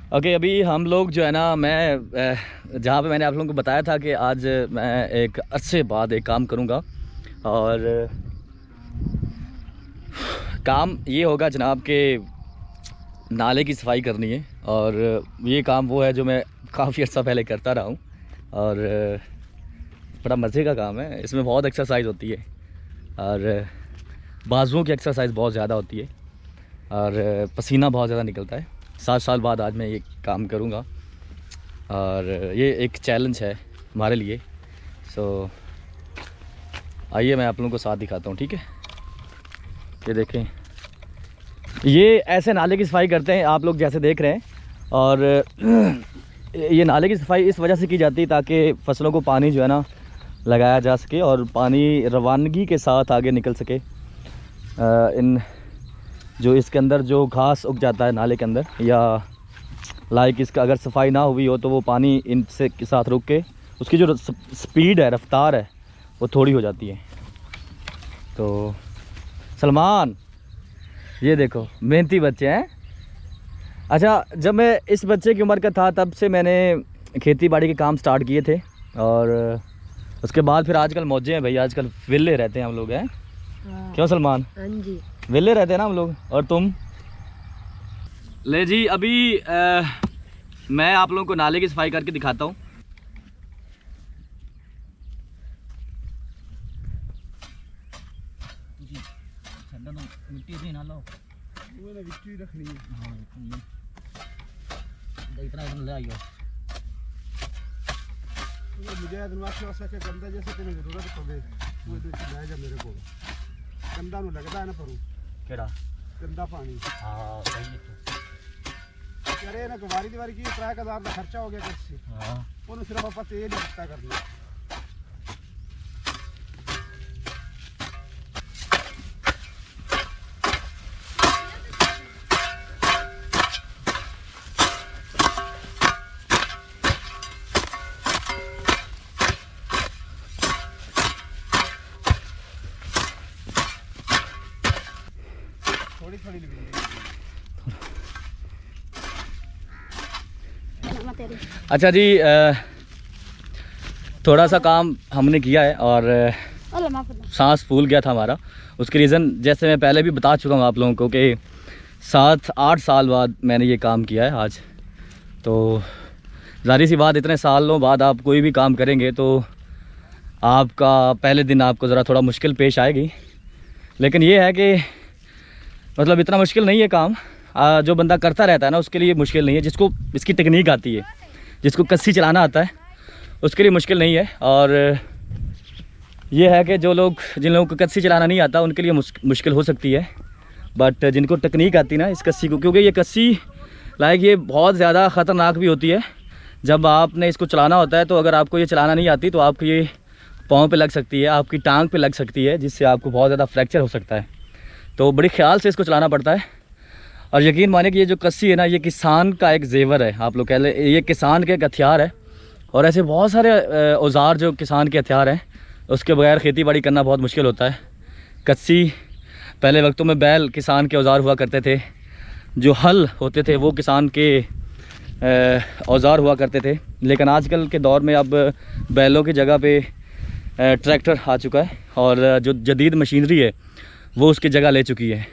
Okay, अभी हम लोग जो है ना, मैं जहाँ पे मैंने आप लोगों को बताया था कि आज मैं एक अरसे बाद एक काम करूँगा। और काम ये होगा जनाब के नाले की सफाई करनी है। और ये काम वो है जो मैं काफ़ी अर्सा पहले करता रहा हूँ और बड़ा मज़े का काम है। इसमें बहुत एक्सरसाइज होती है और बाजुओं की एक्सरसाइज बहुत ज़्यादा होती है और पसीना बहुत ज़्यादा निकलता है। 7 साल बाद आज मैं ये काम करूँगा और ये एक चैलेंज है हमारे लिए। सो आइए मैं आप लोगों को साथ दिखाता हूँ, ठीक है। ये देखें, ये ऐसे नाले की सफाई करते हैं आप लोग जैसे देख रहे हैं। और ये नाले की सफाई इस वजह से की जाती है ताकि फसलों को पानी जो है ना लगाया जा सके और पानी रवानगी के साथ आगे निकल सके। इन जो इसके अंदर जो घास उग जाता है नाले के अंदर, या लाइक इसका अगर सफाई ना हुई हो तो वो पानी इनसे के साथ रुक के उसकी जो स्पीड है, रफ्तार है, वो थोड़ी हो जाती है। तो सलमान, ये देखो मेहनती बच्चे हैं। अच्छा, जब मैं इस बच्चे की उम्र का था तब से मैंने खेती बाड़ी के काम स्टार्ट किए थे और उसके बाद फिर आजकल मौजे हैं भाई। आजकल विले रहते हैं हम लोग, हैं क्यों सलमान? हाँ जी, वेले रहते हैं ना हम लोग। और तुम? ले जी, अभी मैं आप लोगों को नाले की सफाई करके दिखाता हूँ। मिट्टी से ना लो, मिट्टी रखनी है। हाँ, इतना ले आइयो। मुझे गंदा जैसे तेरी जरूरत पड़े ले जा मेरे को। गंदा नु लगता है ना परू केड़ा गंदा पानी। हाँ सही है। अरे ना गवारी दीवारी की 3000 का खर्चा हो गया कैसे। हाँ, उन्हें सिर्फ आप तेल ही पता करना। थोड़ी अच्छा जी, थोड़ा सा काम हमने किया है और सांस फूल गया था हमारा। उसके रीज़न जैसे मैं पहले भी बता चुका हूँ आप लोगों को कि 7-8 साल बाद मैंने ये काम किया है आज। तो ज़ाहिर सी बात, इतने सालों बाद आप कोई भी काम करेंगे तो आपका पहले दिन आपको ज़रा थोड़ा मुश्किल पेश आएगी। लेकिन ये है कि मतलब इतना मुश्किल नहीं है काम। जो बंदा करता रहता है ना उसके लिए मुश्किल नहीं है। जिसको इसकी टेक्निक आती है, जिसको कस्सी चलाना आता है, उसके लिए मुश्किल नहीं है। और ये है कि जिन लोगों को कस्सी चलाना नहीं आता उनके लिए मुश्किल हो सकती है। बट जिनको टेक्निक आती है ना इस कस्सी को, क्योंकि ये कस्सी लाइक ये बहुत ज़्यादा ख़तरनाक भी होती है। जब आपने इसको चलाना होता है तो अगर आपको ये चलाना नहीं आती तो आपको ये पाँव पे लग सकती है, आपकी टांग पे लग सकती है, जिससे आपको बहुत ज़्यादा फ्रैक्चर हो सकता है। तो बड़ी ख्याल से इसको चलाना पड़ता है। और यकीन मानिए कि ये जो कस्सी है ना, ये किसान का एक जेवर है, आप लोग कह लें ये किसान के एक हथियार है। और ऐसे बहुत सारे औजार जो किसान के हथियार हैं, उसके बगैर खेती बाड़ी करना बहुत मुश्किल होता है। कस्सी, पहले वक्तों में बैल किसान के औजार हुआ करते थे, जो हल होते थे वो किसान के औजार हुआ करते थे। लेकिन आजकल के दौर में अब बैलों की जगह पे ट्रैक्टर आ चुका है और जो जदीद मशीनरी है वो उसकी जगह ले चुकी है।